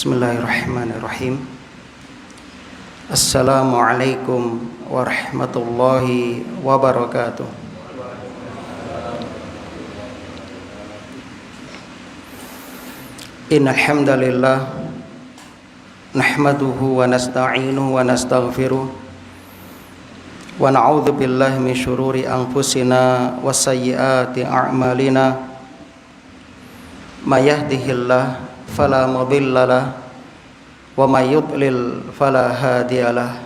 Bismillahirrahmanirrahim. Assalamualaikum warahmatullahi wabarakatuh. Innal hamdalillah nahmaduhu wa nasta'inuhu wa nastaghfiruh wa na'udzu billahi min syururi anfusina wa sayyiati a'malina. May yahdihillahu fala mudhillalah wa may yudlil fala hadiyalah.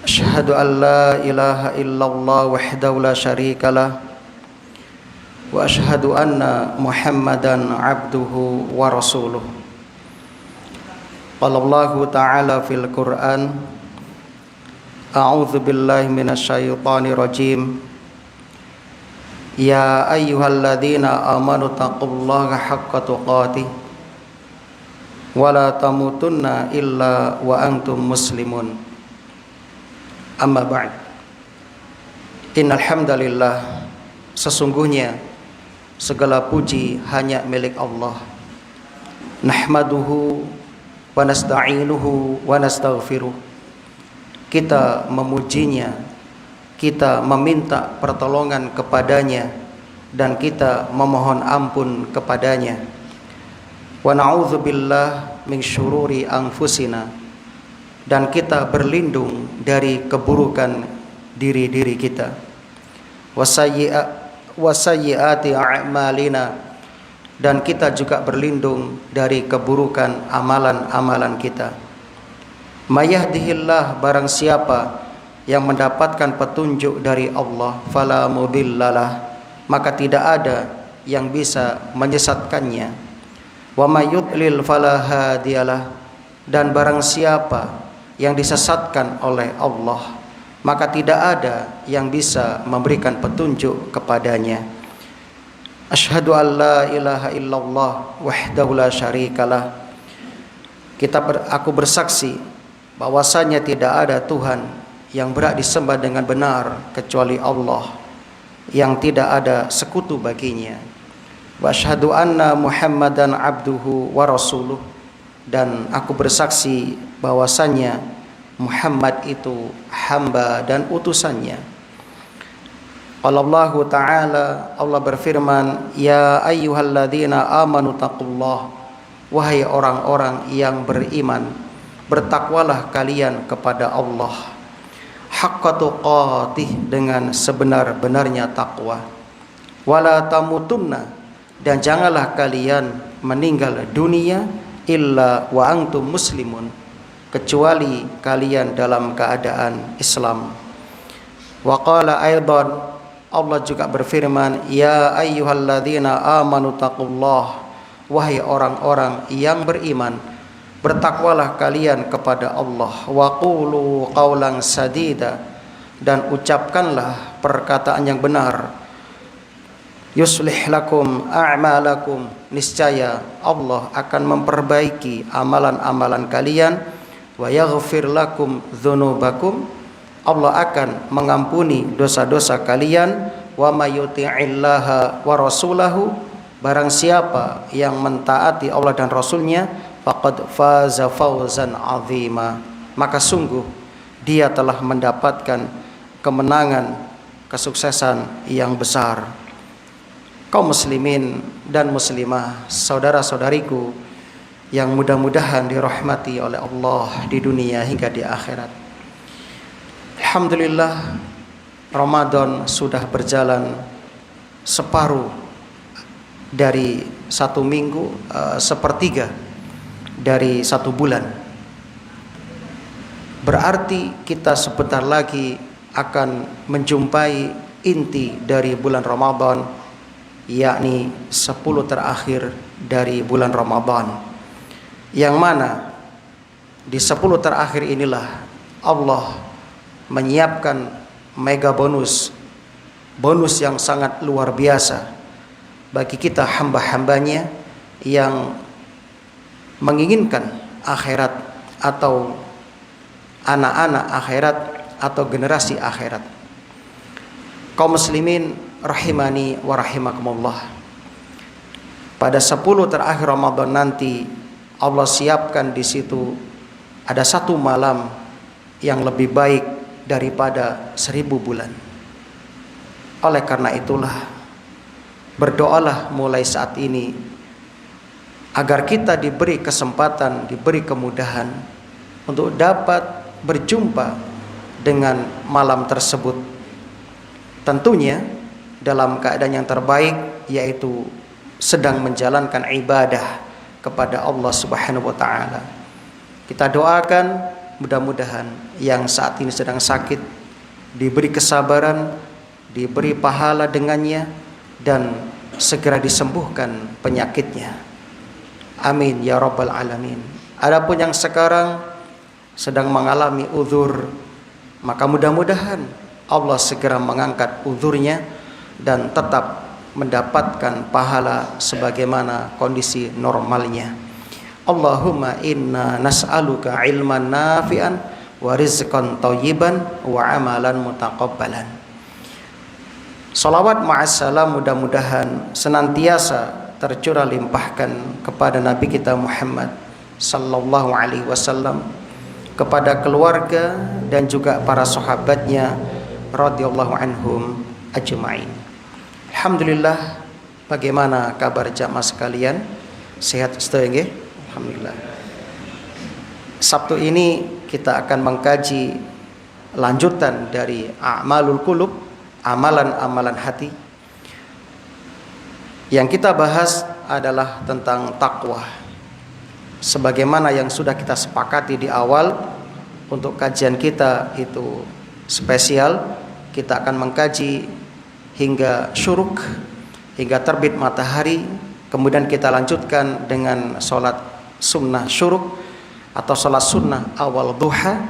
Asyhadu an la ilaha illallah wahdahu la syarikalah wa asyhadu anna Muhammadan abduhu wa rasuluh. Qala Allahu ta'ala fil Qur'an, a'udzu billahi minasyaitonir rajim. Ya ayyuhalladzina amanu taqullaha haqqa tuqatih wa la tamutunna illa wa antum muslimun. Amma ba'd. Innal hamdalillah, sesungguhnya segala puji hanya milik Allah. Nahmaduhu wa nasta'inuhu wa nastaghfiruh. Kita memujinya, kita meminta pertolongan kepadanya, dan kita memohon ampun kepadanya. Wa na'udzubillah min syururi anfusina, dan kita berlindung dari keburukan diri-diri kita. Wa sayyiati a'malina, dan kita juga berlindung dari keburukan amalan-amalan kita. May yahdihillah, barang siapa yang mendapatkan petunjuk dari Allah, fala mudhillalah, maka tidak ada yang bisa menyesatkannya. Wa may yudlil fala hadiyalah, dan barang siapa yang disesatkan oleh Allah, maka tidak ada yang bisa memberikan petunjuk kepadanya. Asyhadu an la ilaha illallah wahdahu la syarikalah. Aku bersaksi bahwasanya tidak ada Tuhan yang berhak disembah dengan benar kecuali Allah, yang tidak ada sekutu baginya. Wa asyhadu anna Muhammadan abduhu wa rasuluh, dan aku bersaksi bahwasanya Muhammad itu hamba dan utusannya. Allah Ta'ala, Allah berfirman, ya ayyuhalladzina amanu taqullah, wahai orang-orang yang beriman, bertakwalah kalian kepada Allah, haqqa tuqatih, dengan sebenar-benarnya takwa. Wala tamutunna, dan janganlah kalian meninggal dunia illa wa antum muslimun, kecuali kalian dalam keadaan Islam. Wa qala aidan, Allah juga berfirman, ya ayyuhalladzina amanu taqullah, wahai orang-orang yang beriman, bertakwalah kalian kepada Allah. Wa qulu qawlan sadida, dan ucapkanlah perkataan yang benar. Yuslih lakum a'malakum, niscaya Allah akan memperbaiki amalan-amalan kalian. Wa yaghfir lakum dzunubakum, Allah akan mengampuni dosa-dosa kalian. Wa may yuti'illaha wa rasulahu, barang siapa yang mentaati Allah dan Rasulnya, faqad faza fawzan azima, maka sungguh dia telah mendapatkan kemenangan, kesuksesan yang besar. Kaum muslimin dan muslimah, saudara-saudariku yang mudah-mudahan dirahmati oleh Allah di dunia hingga di akhirat. Alhamdulillah, Ramadan sudah berjalan separuh dari satu minggu, sepertiga dari satu bulan. Berarti kita sebentar lagi akan menjumpai inti dari bulan Ramadan, yakni 10 terakhir dari bulan Ramadan, yang mana di 10 terakhir inilah Allah menyiapkan mega bonus yang sangat luar biasa bagi kita hamba-hambanya yang menginginkan akhirat, atau anak-anak akhirat, atau generasi akhirat. Kaum muslimin rahimani wa rahimakumullah, pada 10 terakhir Ramadan nanti Allah siapkan di situ ada satu malam yang lebih baik daripada 1000 bulan. Oleh karena itulah, berdoalah mulai saat ini agar kita diberi kesempatan, diberi kemudahan untuk dapat berjumpa dengan malam tersebut. Tentunya dalam keadaan yang terbaik, yaitu sedang menjalankan ibadah kepada Allah Subhanahu wa taala. Kita doakan mudah-mudahan yang saat ini sedang sakit diberi kesabaran, diberi pahala dengannya, dan segera disembuhkan penyakitnya. Amin ya rabbal alamin. Adapun yang sekarang sedang mengalami uzur, maka mudah-mudahan Allah segera mengangkat uzurnya dan tetap mendapatkan pahala sebagaimana kondisi normalnya. Allahumma inna nas'aluka ilman nafi'an wa rizqan thayyiban wa amalan mutaqabbalan. Salawat ma'assalam mudah-mudahan senantiasa tercurah limpahkan kepada Nabi kita Muhammad sallallahu alaihi wasallam, kepada keluarga dan juga para sahabatnya radhiyallahu anhum ajma'in. Alhamdulillah, bagaimana kabar jamaah sekalian? Sehat sedaya nggih? Alhamdulillah. Sabtu ini kita akan mengkaji lanjutan dari a'malul qulub, amalan-amalan hati. Yang kita bahas adalah tentang takwa. Sebagaimana yang sudah kita sepakati di awal, untuk kajian kita itu spesial. Kita akan mengkaji hingga syuruk, hingga terbit matahari. Kemudian kita lanjutkan dengan sholat sunnah syuruk atau sholat sunnah awal duha,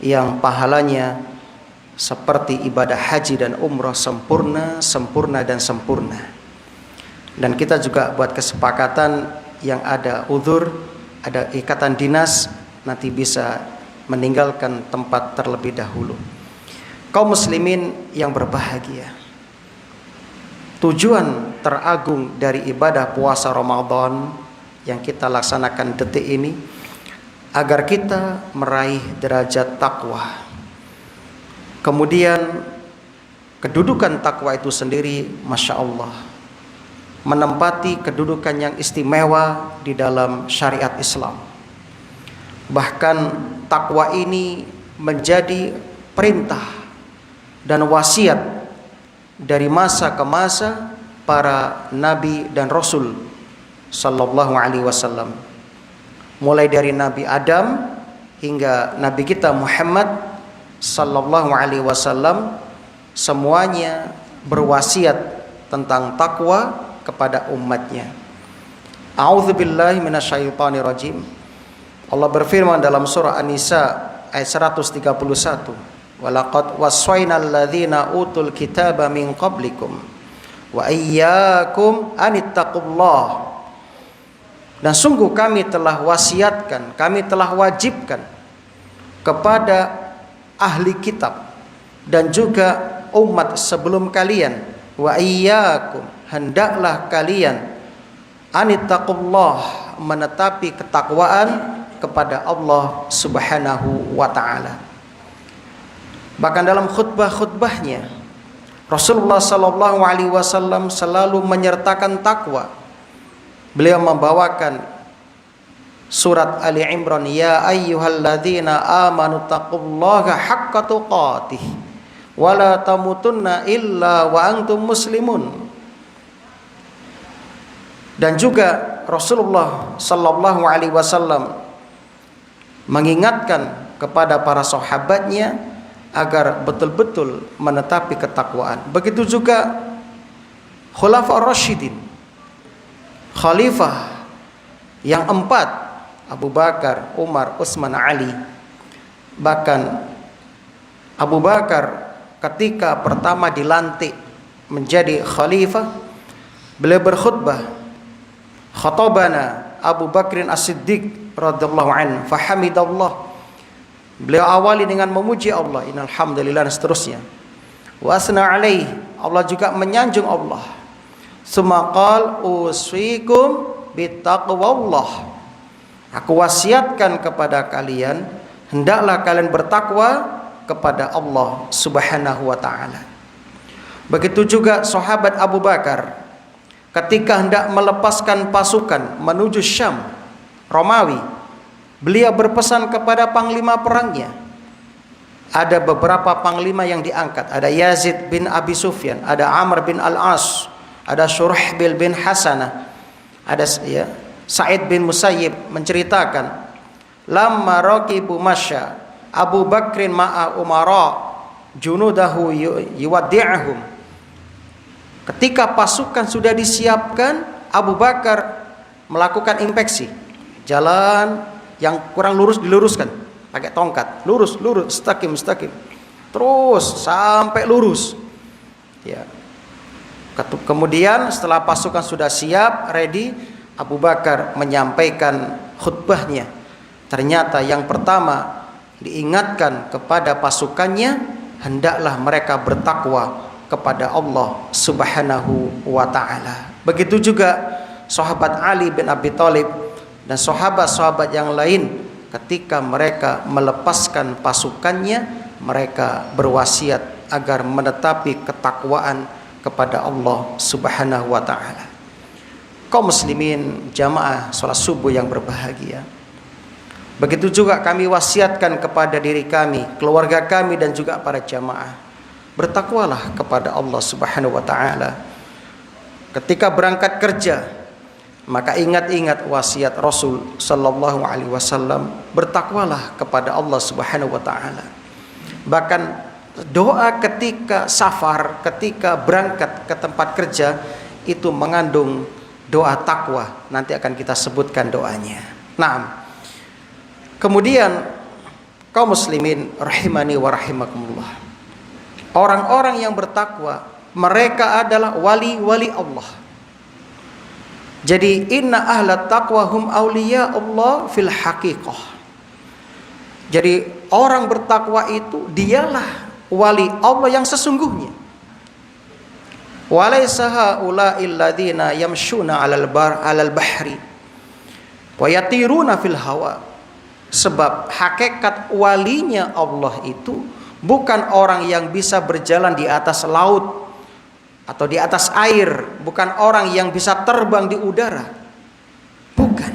yang pahalanya seperti ibadah haji dan umrah, sempurna, sempurna, dan sempurna. Dan kita juga buat kesepakatan yang ada uzur, ada ikatan dinas, nanti bisa meninggalkan tempat terlebih dahulu. Kaum muslimin yang berbahagia, tujuan teragung dari ibadah puasa Ramadan yang kita laksanakan detik ini agar kita meraih derajat takwa. Kemudian kedudukan takwa itu sendiri, Masya Allah, menempati kedudukan yang istimewa di dalam syariat Islam. Bahkan takwa ini menjadi perintah dan wasiat dari masa ke masa para nabi dan rasul sallallahu alaihi wasallam. Mulai dari Nabi Adam hingga Nabi kita Muhammad sallallahu alaihi wasallam, semuanya berwasiat tentang takwa kepada umatnya. A'udzubillahi minasyaitonirrajim. Allah berfirman dalam surah An-Nisa ayat 131. Walaqad waswainal ladzina utul kitaba min qablikum wa iyyakum anittaqullah. Dan sungguh kami telah wasiatkan, kami telah wajibkan kepada ahli kitab dan juga umat sebelum kalian, wa iyyakum, hendaklah kalian anittaqullah, menetapi ketakwaan kepada Allah Subhanahu wa taala. Bahkan dalam khutbah-khutbahnya Rasulullah sallallahu alaihi wasallam selalu menyertakan takwa. Beliau membawakan surat Ali Imran, ya ayyuhalladzina amanu taqullaha haqqa tuqatih wa la tamutunna illa wa antum muslimun. Dan juga Rasulullah sallallahu alaihi wasallam mengingatkan kepada para sahabatnya agar betul-betul menetapi ketakwaan. Begitu juga Khulafaur Rasyidin, khalifah yang 4, Abu Bakar, Umar, Utsman, Ali. Bahkan Abu Bakar ketika pertama dilantik menjadi khalifah, beliau berkhutbah, khatabana Abu Bakrin As-Siddiq radhiyallahu anhu fahamidallah. Beliau awali dengan memuji Allah, innal hamdalillah, dan seterusnya. Wa asna alaih, Allah juga menyanjung Allah. Summa qala usfikum bittaqwallah. Aku wasiatkan kepada kalian, hendaklah kalian bertakwa kepada Allah Subhanahu wa taala. Begitu juga sahabat Abu Bakar ketika hendak melepaskan pasukan menuju Syam, Romawi, beliau berpesan kepada panglima perangnya. Ada beberapa panglima yang diangkat. Ada Yazid bin Abi Sufyan, ada Amr bin Al-As, ada Syurahbil bin Hasanah, ada Sa'id bin Musayyib menceritakan, lamma raqibu masya Abu Bakrin ma'a umara junudahu yuwaddi'ahum. Ketika pasukan sudah disiapkan, Abu Bakar melakukan inspeksi. Jalan yang kurang lurus diluruskan pakai tongkat, lurus, mustaqim, terus sampai lurus. Ya. Kemudian setelah pasukan sudah siap, ready, Abu Bakar menyampaikan khutbahnya. Ternyata yang pertama diingatkan kepada pasukannya, hendaklah mereka bertakwa kepada Allah Subhanahu wa taala. Begitu juga sahabat Ali bin Abi Thalib dan sahabat-sahabat yang lain, ketika mereka melepaskan pasukannya, mereka berwasiat agar menetapi ketakwaan kepada Allah Subhanahu wa taala. Kaum muslimin jamaah salat subuh yang berbahagia. Begitu juga kami wasiatkan kepada diri kami, keluarga kami dan juga para jamaah. Bertakwalah kepada Allah Subhanahu wa taala. Ketika berangkat kerja, maka ingat-ingat wasiat Rasul sallallahu alaihi wasallam, bertakwalah kepada Allah Subhanahu wa taala. Bahkan doa ketika safar, ketika berangkat ke tempat kerja itu mengandung doa takwa. Nanti akan kita sebutkan doanya. Naam. Kemudian kaum muslimin rahimani wa rahimakumullah. Orang-orang yang bertakwa, mereka adalah wali-wali Allah. Jadi inna ahlat taqwa hum awliya Allah fil haqiqah. Jadi orang bertakwa itu dialah wali Allah yang sesungguhnya. Walaysa haula'il ladzina yamshuna 'alal bahri wa yatiruna fil hawa. Sebab hakikat walinya Allah itu bukan orang yang bisa berjalan di atas laut atau di atas air, bukan orang yang bisa terbang di udara, bukan.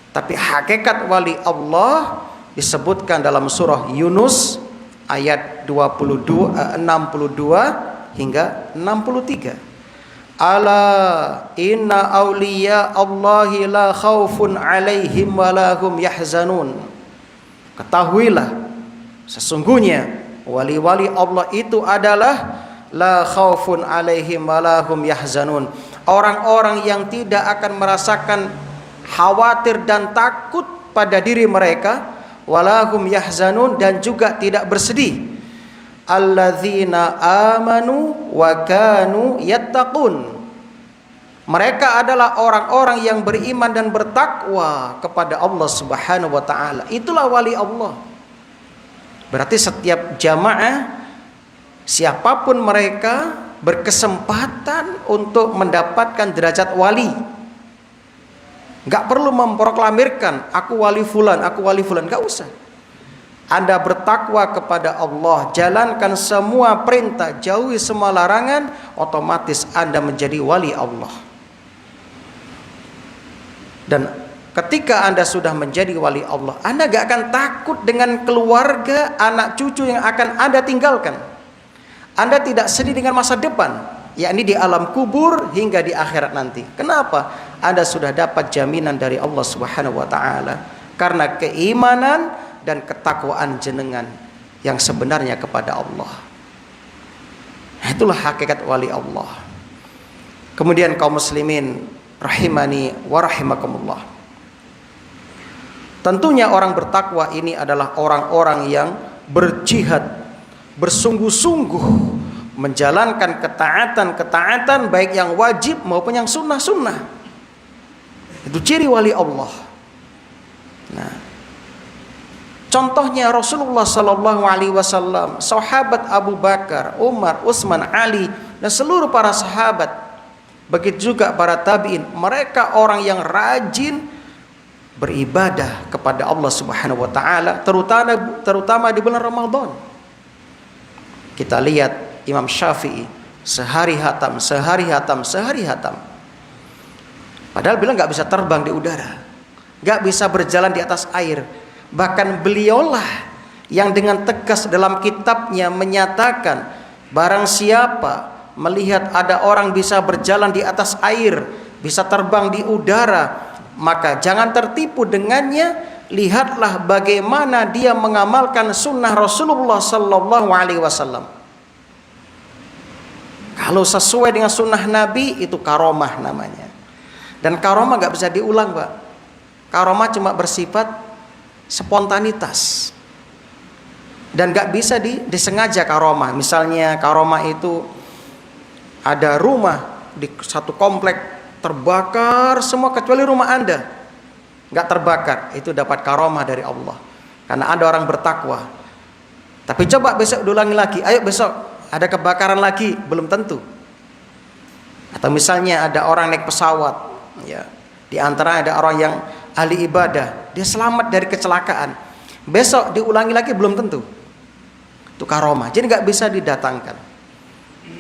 Tapi hakikat wali Allah disebutkan dalam surah Yunus ayat 62 hingga 63. Ala inna awliya Allahi la khaufun alaihim wa lahum yahzanun. Ketahuilah, sesungguhnya wali-wali Allah itu adalah la khaufun alaihim walahum yahzanun. Orang-orang yang tidak akan merasakan khawatir dan takut pada diri mereka, walahum yahzanun, dan juga tidak bersedih. Alladzina amanu wa kanu yattaqun. Mereka adalah orang-orang yang beriman dan bertakwa kepada Allah Subhanahu wa taala. Itulah wali Allah. Berarti setiap jamaah, siapapun mereka, berkesempatan untuk mendapatkan derajat wali. Gak perlu memproklamirkan aku wali fulan, gak usah. Anda bertakwa kepada Allah, jalankan semua perintah, jauhi semua larangan, otomatis Anda menjadi wali Allah. Dan ketika Anda sudah menjadi wali Allah, Anda gak akan takut dengan keluarga, anak cucu yang akan Anda tinggalkan. Anda tidak sedih dengan masa depan, yakni di alam kubur hingga di akhirat nanti. Kenapa? Anda sudah dapat jaminan dari Allah Subhanahu wa taala karena keimanan dan ketakwaan jenengan yang sebenarnya kepada Allah. Itulah hakikat wali Allah. Kemudian kaum muslimin rahimani wa rahimakumullah. Tentunya orang bertakwa ini adalah orang-orang yang berjihad, bersungguh-sungguh menjalankan ketaatan-ketaatan baik yang wajib maupun yang sunnah-sunnah. Itu ciri wali Allah. Nah, contohnya Rasulullah sallallahu alaihi wasallam, sahabat Abu Bakar, Umar, Utsman, Ali dan seluruh para sahabat. Begitu juga para tabi'in, mereka orang yang rajin beribadah kepada Allah Subhanahu wa taala, terutama di bulan Ramadan. Kita lihat Imam Syafi'i sehari hatam. Padahal beliau nggak bisa terbang di udara, nggak bisa berjalan di atas air. Bahkan beliaulah yang dengan tegas dalam kitabnya menyatakan, barang siapa melihat ada orang bisa berjalan di atas air, bisa terbang di udara, maka jangan tertipu dengannya. Lihatlah bagaimana dia mengamalkan sunnah Rasulullah Sallallahu Alaihi Wasallam. Kalau sesuai dengan sunnah Nabi, itu karomah namanya. Dan karomah nggak bisa diulang, Pak. Karomah cuma bersifat spontanitas dan nggak bisa disengaja karomah. Misalnya karomah itu ada rumah di satu komplek terbakar semua kecuali rumah Anda nggak terbakar, itu dapat karomah dari Allah karena ada orang bertakwa. Tapi coba besok diulangi lagi, ayo besok ada kebakaran lagi, belum tentu. Atau misalnya ada orang naik pesawat, ya, di antara ada orang yang ahli ibadah, dia selamat dari kecelakaan, besok diulangi lagi belum tentu. Itu karomah, jadi nggak bisa didatangkan.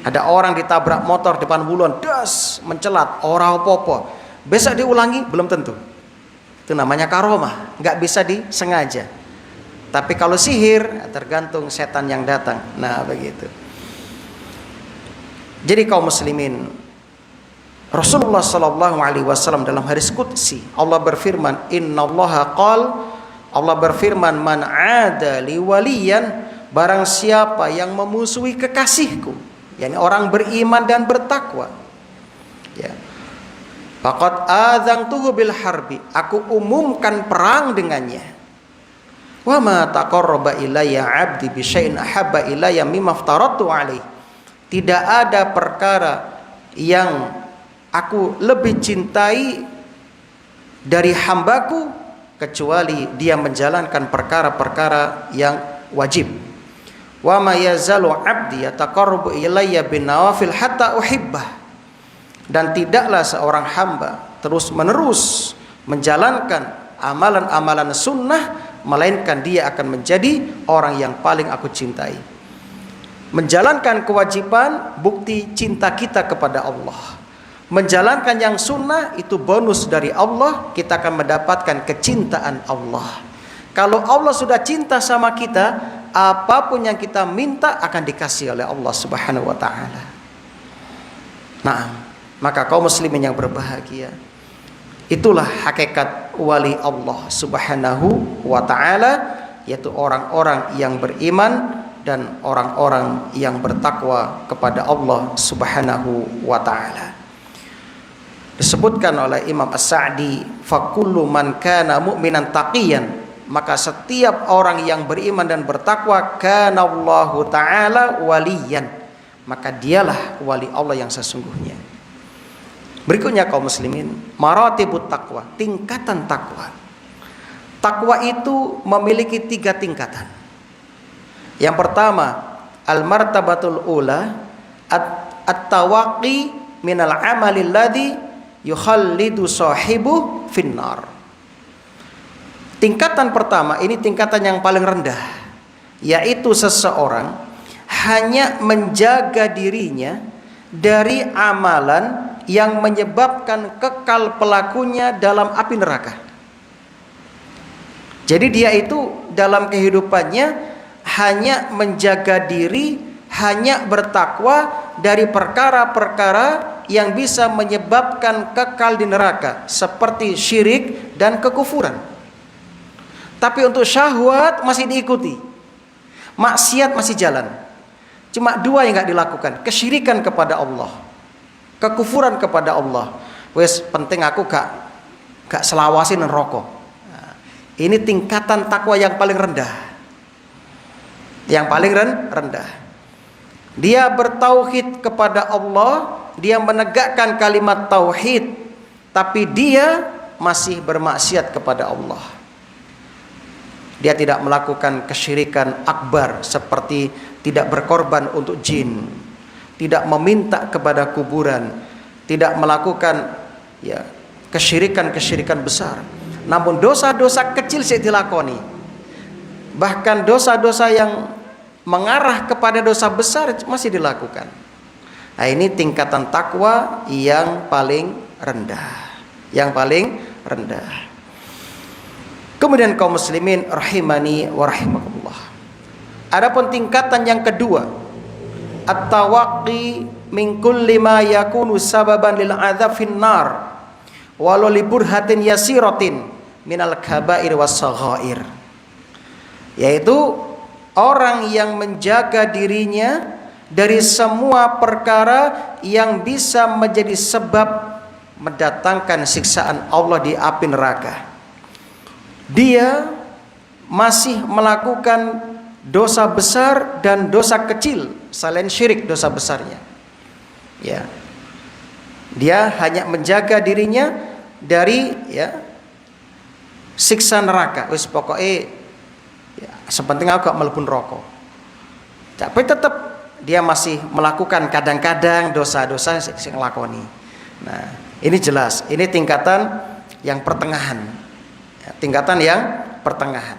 Ada orang ditabrak motor depan bulan, das, mencelat, orang popo, besok diulangi belum tentu. Itu namanya karomah, nggak bisa disengaja. Tapi kalau sihir, tergantung setan yang datang. Nah begitu. Jadi kaum muslimin, Rasulullah Sallallahu Alaihi Wasallam dalam hadis qudsi, Allah berfirman, Innallaha qal, Allah berfirman, man ada li waliyan, barang siapa yang memusuhi kekasihku, yakni orang beriman dan bertakwa, ya, faqad adzantuhu bil harbi, aku umumkan perang dengannya. Wa ma taqarraba ilayya 'abdi bi syai'in ahabba ilayya mimma aftaratu alaihi, tidak ada perkara yang aku lebih cintai dari hambaku kecuali dia menjalankan perkara-perkara yang wajib. Wa ma yazalu 'abdi yataqarrabu ilayya bin nawafil hatta uhibbah, dan tidaklah seorang hamba terus-menerus menjalankan amalan-amalan sunnah melainkan dia akan menjadi orang yang paling aku cintai. Menjalankan kewajiban bukti cinta kita kepada Allah. Menjalankan yang sunnah itu bonus dari Allah, kita akan mendapatkan kecintaan Allah. Kalau Allah sudah cinta sama kita, apapun yang kita minta akan dikasih oleh Allah Subhanahu wa taala. Nah, maka kaum muslimin yang berbahagia, itulah hakikat wali Allah Subhanahu wa ta'ala, yaitu orang-orang yang beriman dan orang-orang yang bertakwa kepada Allah Subhanahu wa ta'ala. Disebutkan oleh Imam As-Sa'di, fakullu man kana mu'minan taqiyan, maka setiap orang yang beriman dan bertakwa, kana Allahu ta'ala waliyan, maka dialah wali Allah yang sesungguhnya. Berikutnya kaum muslimin, maratibut taqwa, tingkatan takwa. Takwa itu memiliki 3 tingkatan. Yang pertama, al-martabatul ula, at-tawaqi minal amali alladhi yukhallidu sahibu finnar. Tingkatan pertama, ini tingkatan yang paling rendah, yaitu seseorang hanya menjaga dirinya dari amalan yang menyebabkan kekal pelakunya dalam api neraka. Jadi dia itu dalam kehidupannya hanya menjaga diri, hanya bertakwa dari perkara-perkara yang bisa menyebabkan kekal di neraka, seperti syirik dan kekufuran. Tapi untuk syahwat masih diikuti, maksiat masih jalan. Cuma 2 yang nggak dilakukan, kesyirikan kepada Allah, kekufuran kepada Allah. Wes penting aku gak selawasin rokok. Nah, ini tingkatan takwa yang paling rendah. Yang paling rendah. Dia bertauhid kepada Allah, dia menegakkan kalimat tauhid, tapi dia masih bermaksiat kepada Allah. Dia tidak melakukan kesyirikan akbar, seperti tidak berkorban untuk jin, tidak meminta kepada kuburan, tidak melakukan, ya, kesyirikan besar. namun dosa-dosa kecil sik dilakoni. Bahkan dosa-dosa yang mengarah kepada dosa besar masih dilakukan. Nah, ini tingkatan takwa yang paling rendah. Yang paling rendah. Kemudian kaum muslimin rahimani wa rahimakumullah. Adapun tingkatan yang kedua, at-tawaqqi min kulli ma yakunu sababan lil adzab fin nar walau li burhatin yasiratin minal kabair was saghair. Yaitu orang yang menjaga dirinya dari semua perkara yang bisa menjadi sebab mendatangkan siksaan Allah di api neraka. Dia masih melakukan dosa besar dan dosa kecil selain syirik dosa besarnya. Ya. Dia hanya menjaga dirinya dari siksa neraka. Wis pokoknya sepenting aku gak mlebu neraka. Tapi tetap dia masih melakukan kadang-kadang dosa-dosa sing nglakoni. Nah, ini jelas, ini tingkatan yang pertengahan. Tingkatan yang pertengahan.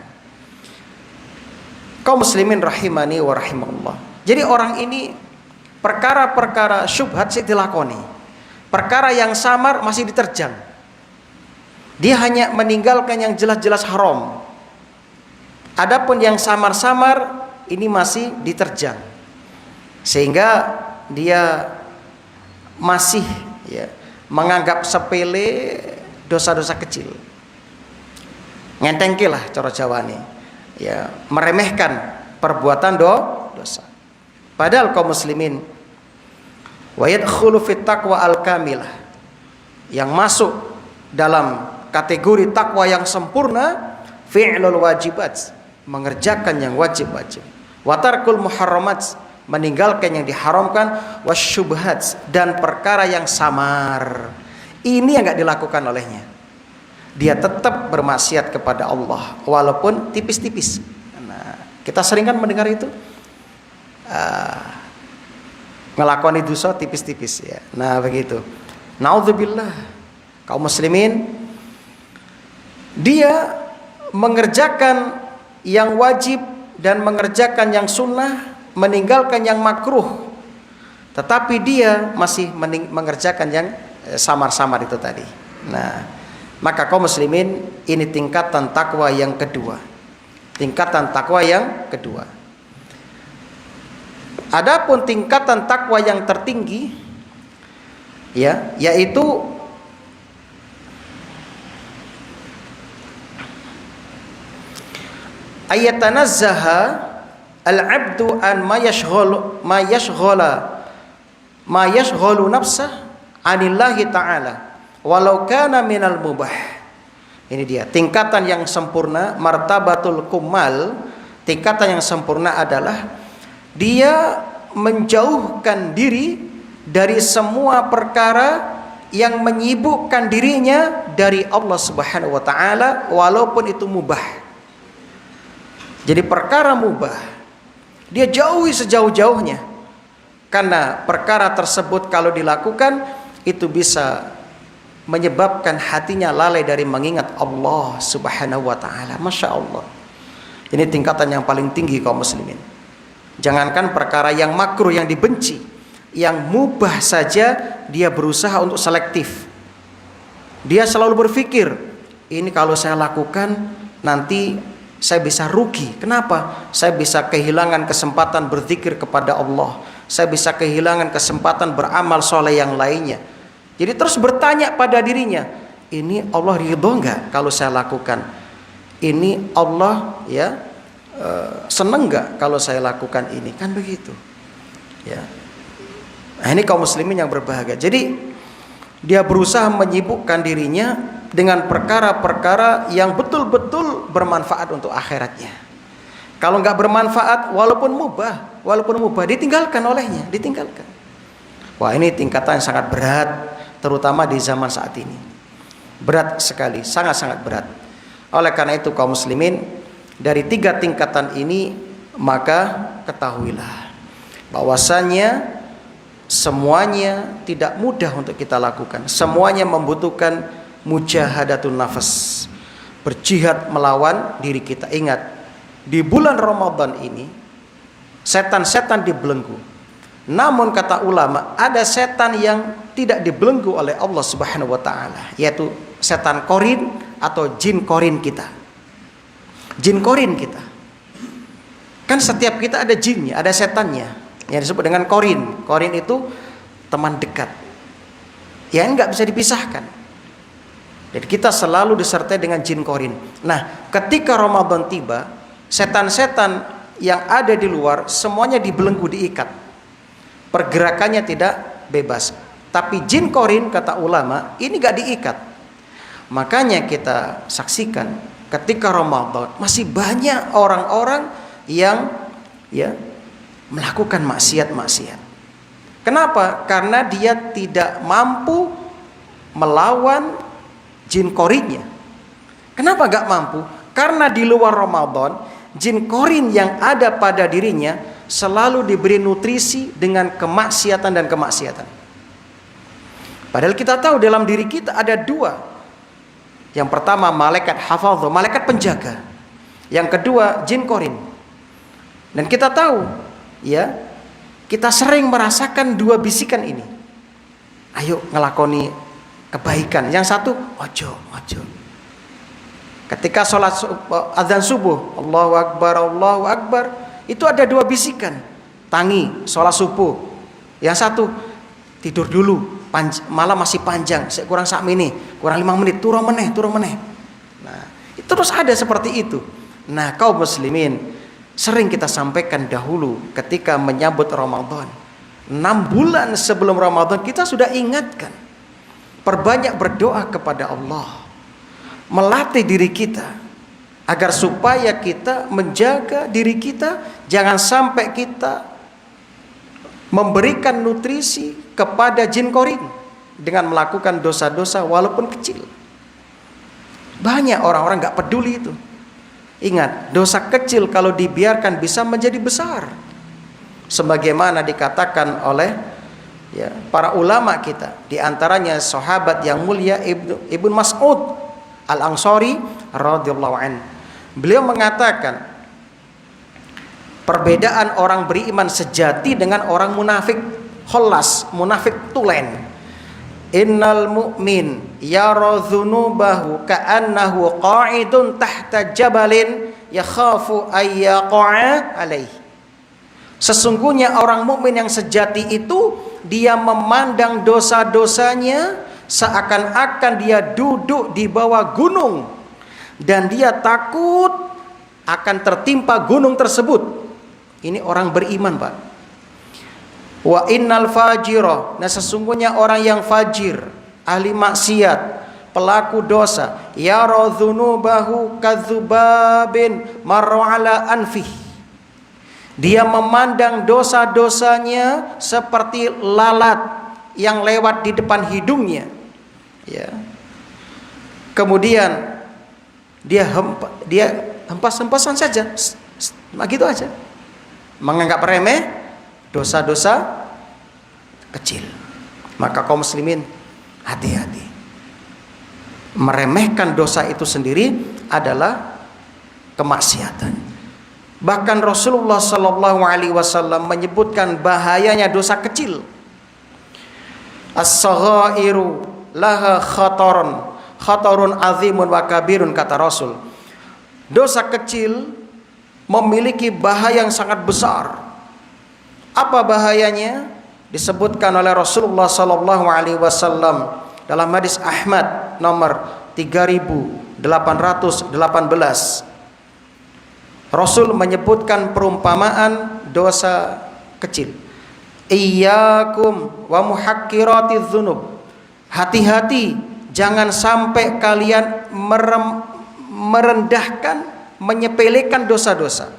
Kaum muslimin rahimani wa rahimakumullah. Jadi orang ini perkara-perkara syubhat sih dilakoni. Perkara yang samar masih diterjang. Dia hanya meninggalkan yang jelas-jelas haram. Adapun yang samar-samar ini masih diterjang. Sehingga dia masih menganggap sepele dosa-dosa kecil. Ngentengke lah cara Jawane. Meremehkan perbuatan dosa. Padahal kaum muslimin wa yadkhulu fit taqwa al-kamilah, yang masuk dalam kategori takwa yang sempurna, fi'lul wajibat, mengerjakan yang wajib-wajib, wa tarkul muharramat, meninggalkan yang diharamkan, wasyubhat, dan perkara yang samar. Ini yang enggak dilakukan olehnya. Dia tetap bermaksiat kepada Allah walaupun tipis-tipis. Nah, kita sering kan mendengar itu ngelakoni dosa tipis-tipis ya. Nah, begitu. Naudzubillah. Kaum muslimin, dia mengerjakan yang wajib dan mengerjakan yang sunnah, meninggalkan yang makruh, tetapi dia masih mengerjakan yang samar-samar itu tadi. Nah, maka kaum muslimin, ini tingkatan takwa yang kedua. Tingkatan takwa yang kedua. Adapun tingkatan takwa yang tertinggi, yaitu ayatanazzaha al-'abdu an ma yashghalu nafsah anillahi ta'ala walau kana minal mubah. Ini dia tingkatan yang sempurna, martabatul kumal. Tingkatan yang sempurna adalah dia menjauhkan diri dari semua perkara yang menyibukkan dirinya dari Allah Subhanahu wa taala walaupun itu mubah. Jadi perkara mubah dia jauhi sejauh-jauhnya, karena perkara tersebut kalau dilakukan itu bisa menyebabkan hatinya lalai dari mengingat Allah Subhanahu wa taala. Masya Allah. Ini tingkatan yang paling tinggi kaum muslimin. Jangankan perkara yang makruh, yang dibenci, yang mubah saja dia berusaha untuk selektif. Dia selalu berpikir, ini kalau saya lakukan nanti saya bisa rugi. Kenapa? Saya bisa kehilangan kesempatan berzikir kepada Allah. Saya bisa kehilangan kesempatan beramal soleh yang lainnya. Jadi terus bertanya pada dirinya, ini Allah ridho enggak kalau saya lakukan? Ini Allah seneng enggak kalau saya lakukan ini? Kan begitu. Ya. Nah, ini kaum muslimin yang berbahagia. Jadi dia berusaha menyibukkan dirinya dengan perkara-perkara yang betul-betul bermanfaat untuk akhiratnya. Kalau enggak bermanfaat, walaupun mubah ditinggalkan olehnya, ditinggalkan. Wah, ini tingkatan yang sangat berat, terutama di zaman saat ini. Berat sekali, sangat-sangat berat. Oleh karena itu kaum muslimin, dari 3 tingkatan ini maka ketahuilah bahwasanya semuanya tidak mudah untuk kita lakukan. Semuanya membutuhkan mujahadatun nafas, berjihad melawan diri kita. Ingat, di bulan Ramadan ini setan-setan dibelenggu. Namun kata ulama, ada setan yang tidak dibelenggu oleh Allah Subhanahu wa taala, yaitu setan korin atau jin korin kita. Jin korin kita. Kan setiap kita ada jinnya, ada setannya, yang disebut dengan korin. Korin itu teman dekat, yang nggak bisa dipisahkan. Jadi kita selalu disertai dengan jin korin. Nah, ketika Ramadan tiba, setan-setan yang ada di luar semuanya dibelenggu, diikat. Pergerakannya tidak bebas. Tapi jin korin kata ulama ini gak diikat. Makanya kita saksikan ketika Ramadan masih banyak orang-orang yang melakukan maksiat-maksiat. Kenapa? Karena dia tidak mampu melawan jin korinnya. Kenapa gak mampu? Karena di luar Ramadan jin korin yang ada pada dirinya selalu diberi nutrisi dengan kemaksiatan dan kemaksiatan. Padahal kita tahu dalam diri kita ada dua. Yang pertama malaikat hafadh, malaikat penjaga. Yang kedua jin korin. Dan kita tahu, ya, kita sering merasakan dua bisikan ini. Ayo ngelakoni kebaikan. Yang satu, ojo. Ketika sholat adzan subuh, Allahu Akbar, itu ada dua bisikan. Tangi, sholat subuh. Yang satu, tidur dulu, malam masih panjang, kurang sak mini, kurang 5 menit, turun meneh. Nah, itu terus ada seperti itu. Nah, kaum muslimin, sering kita sampaikan dahulu ketika menyambut Ramadan. 6 bulan sebelum Ramadan kita sudah ingatkan. Perbanyak berdoa kepada Allah. Melatih diri kita agar supaya kita menjaga diri kita, jangan sampai kita memberikan nutrisi kepada jin korin dengan melakukan dosa-dosa walaupun kecil. Banyak orang-orang gak peduli itu. Ingat, dosa kecil kalau dibiarkan bisa menjadi besar, sebagaimana dikatakan oleh para ulama kita, di antaranya sahabat yang mulia Ibnu Mas'ud Al-Ansari radhiyallahu anhu. Beliau mengatakan, perbedaan orang beriman sejati dengan orang munafik kholas, munafik tulen. Innal mu'min yara dzunubahu ka'annahu qa'idun tahta jabalin yakhafu ay yaqa'a alaihi. Sesungguhnya orang mukmin yang sejati itu dia memandang dosa-dosanya seakan-akan dia duduk di bawah gunung dan dia takut akan tertimpa gunung tersebut. Ini orang beriman, Pak. Wa innal fajira, nah sesungguhnya orang yang fajir, ahli maksiat, pelaku dosa, yara dzunubahu kadzubabin marra ala anfih. Dia memandang dosa-dosanya seperti lalat yang lewat di depan hidungnya. Ya. Kemudian dia hempas-hempasan saja, begitu aja, menganggap remeh dosa-dosa kecil. Maka kaum muslimin, hati-hati. Meremehkan dosa itu sendiri adalah kemaksiatan. Bahkan Rasulullah SAW menyebutkan bahayanya dosa kecil. As-saghairu laha khatarun azimun wa kabirun, kata Rasul. Dosa kecil memiliki bahaya yang sangat besar. Apa bahayanya? Disebutkan oleh Rasulullah SAW dalam hadis Ahmad nomor 3818. Rasul menyebutkan perumpamaan dosa kecil. Iyyakum wa muhaqqiratiz dzunub. Hati-hati, jangan sampai kalian merendahkan, menyepelekan dosa-dosa.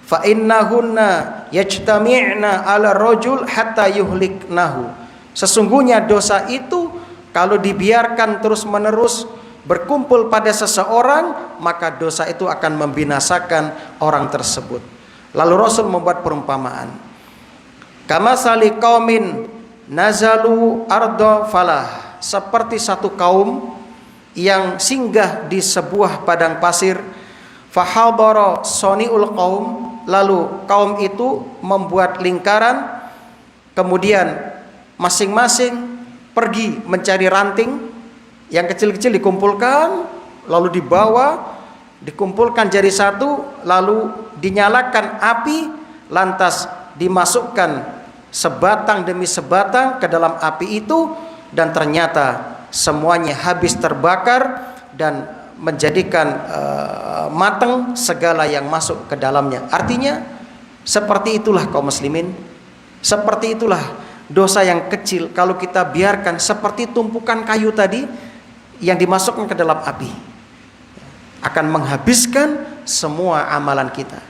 Fa innahunna yajtami'na 'ala rajul hatta yuhliknahu. Sesungguhnya dosa itu kalau dibiarkan terus-menerus berkumpul pada seseorang, maka dosa itu akan membinasakan orang tersebut. Lalu Rasul membuat perumpamaan. Kamasali qaumin nazalu arda falah. Seperti satu kaum yang singgah di sebuah padang pasir. Fahadara soni'ul qaum, lalu kaum itu membuat lingkaran, kemudian masing-masing pergi mencari ranting yang kecil-kecil, dikumpulkan, lalu dibawa, dikumpulkan jadi satu, lalu dinyalakan api, lantas dimasukkan sebatang demi sebatang ke dalam api itu, dan ternyata semuanya habis terbakar dan menjadikan matang segala yang masuk ke dalamnya. Artinya seperti itulah kaum muslimin, seperti itulah dosa yang kecil kalau kita biarkan seperti tumpukan kayu tadi yang dimasukkan ke dalam api, akan menghabiskan semua amalan kita.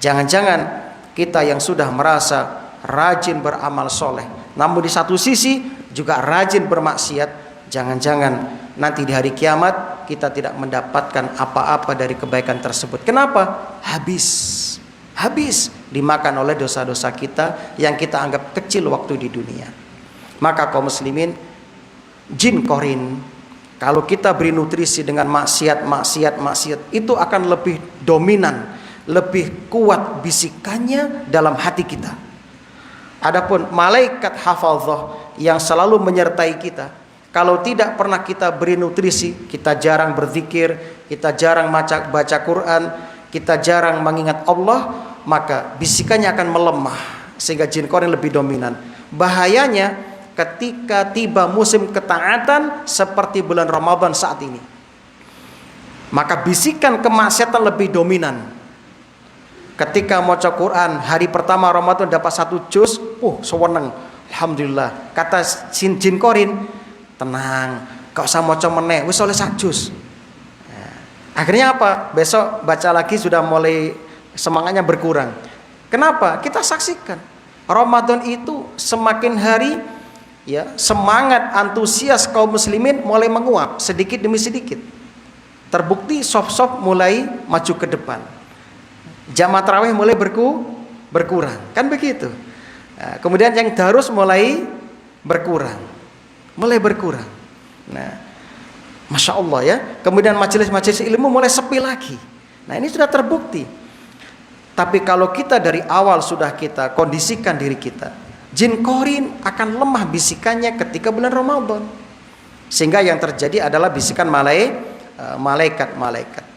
Jangan-jangan kita yang sudah merasa rajin beramal soleh, namun di satu sisi juga rajin bermaksiat, jangan-jangan nanti di hari kiamat kita tidak mendapatkan apa-apa dari kebaikan tersebut. Kenapa? Habis dimakan oleh dosa-dosa kita yang kita anggap kecil waktu di dunia. Maka kaum muslimin, jin korin, kalau kita beri nutrisi dengan maksiat, itu akan lebih dominan, lebih kuat bisikannya dalam hati kita. Adapun malaikat hafadzah yang selalu menyertai kita, kalau tidak pernah kita beri nutrisi, kita jarang berzikir, kita jarang baca Quran, kita jarang mengingat Allah, maka bisikannya akan melemah sehingga jin korin lebih dominan. Bahayanya ketika tiba musim ketaatan seperti bulan Ramadan saat ini, maka bisikan kemaksiatan lebih dominan. Ketika maca Quran hari pertama Ramadan dapat 1 juz, seweneng, alhamdulillah. Kata jin korin, tenang, gak usah maca meneh, wis oleh 1 juz. Akhirnya apa? Besok baca lagi sudah mulai semangatnya berkurang. Kenapa? Kita saksikan Ramadan itu semakin hari ya, semangat antusias kaum muslimin mulai menguap sedikit demi sedikit. Terbukti soft mulai maju ke depan. Jamaah tarawih mulai berkurang, kan begitu. Nah, kemudian yang darus mulai berkurang. Nah, masya Allah ya. Kemudian majelis-majelis ilmu mulai sepi lagi. Nah, ini sudah terbukti. Tapi kalau kita dari awal sudah kita kondisikan diri kita, jin korin akan lemah bisikannya ketika bulan Ramadan, sehingga yang terjadi adalah bisikan malaikat.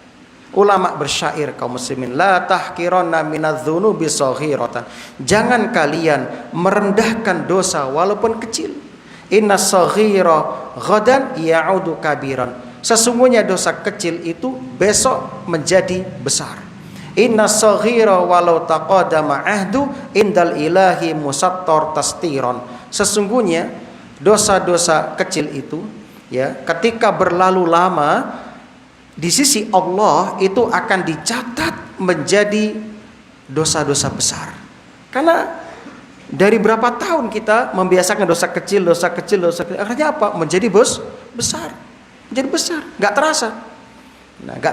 Ulama bersyair kaum muslimin, la tahqiranna minadz-dzunubi shaghiratan. Jangan kalian merendahkan dosa walaupun kecil. Inna saghira ghadan ya'udu kabiran. Sesungguhnya dosa kecil itu besok menjadi besar. Inna saghira walau taqadama ahdu indal ilahi musattar tastiron. Sesungguhnya dosa-dosa kecil itu ya, ketika berlalu lama di sisi Allah itu akan dicatat menjadi dosa-dosa besar. Karena dari berapa tahun kita membiasakan dosa kecil, akhirnya apa? Menjadi besar. Menjadi besar, enggak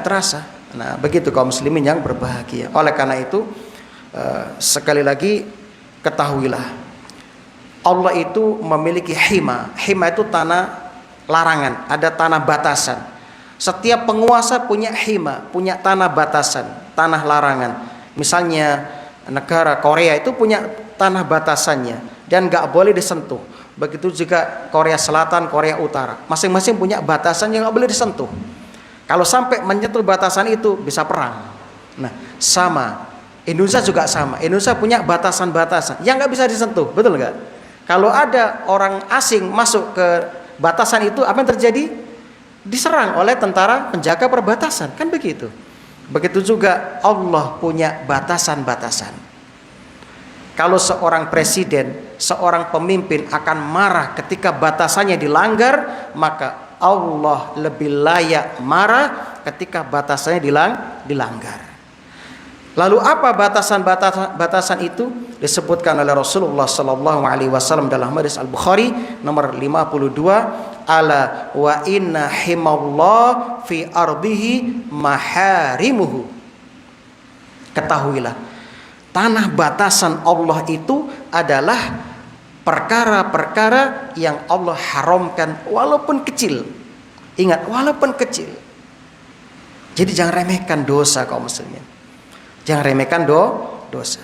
terasa. Nah, begitu kaum muslimin yang berbahagia. Oleh karena itu, sekali lagi ketahuilah, Allah itu memiliki hima. Hima itu tanah larangan, ada tanah batasan. Setiap penguasa punya hima, punya tanah batasan, tanah larangan. Misalnya negara Korea itu punya tanah batasannya dan nggak boleh disentuh. Begitu juga Korea Selatan, Korea Utara, masing-masing punya batasan yang nggak boleh disentuh. Kalau sampai menyentuh batasan itu bisa perang. Nah, sama Indonesia juga sama. Indonesia punya batasan-batasan yang nggak bisa disentuh, betul nggak? Kalau ada orang asing masuk ke batasan itu, apa yang terjadi? Diserang oleh tentara penjaga perbatasan, kan begitu. Begitu juga Allah punya batasan-batasan. Kalau seorang presiden, seorang pemimpin akan marah ketika batasannya dilanggar, maka Allah lebih layak marah ketika batasannya dilanggar. Lalu apa batasan itu? Disebutkan oleh Rasulullah sallallahu alaihi wasallam dalam hadis Al-Bukhari nomor 52, ala wa inna himallah fi ardihi maharimuhu. Ketahuilah, tanah batasan Allah itu adalah perkara-perkara yang Allah haramkan walaupun kecil. Ingat, walaupun kecil. Jadi jangan remehkan dosa kaum muslimin. Jangan remehkan dosa.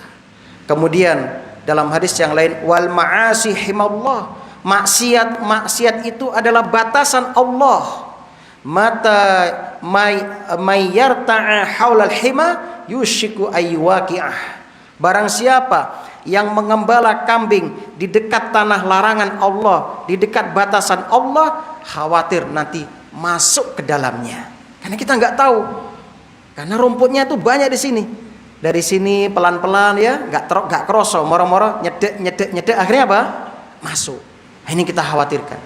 Kemudian dalam hadis yang lain, wal ma'asi himallah. Maksiat itu adalah batasan Allah. Mata may yarta'a haulal hima yushiku aywaqi'ah. Barang siapa yang mengembala kambing di dekat tanah larangan Allah, di dekat batasan Allah, khawatir nanti masuk ke dalamnya. Karena kita nggak tahu. Karena rumputnya itu banyak di sini. Dari sini pelan-pelan ya, nggak kroso, moro-moro nyedek, akhirnya apa? Masuk. Ini kita khawatirkan.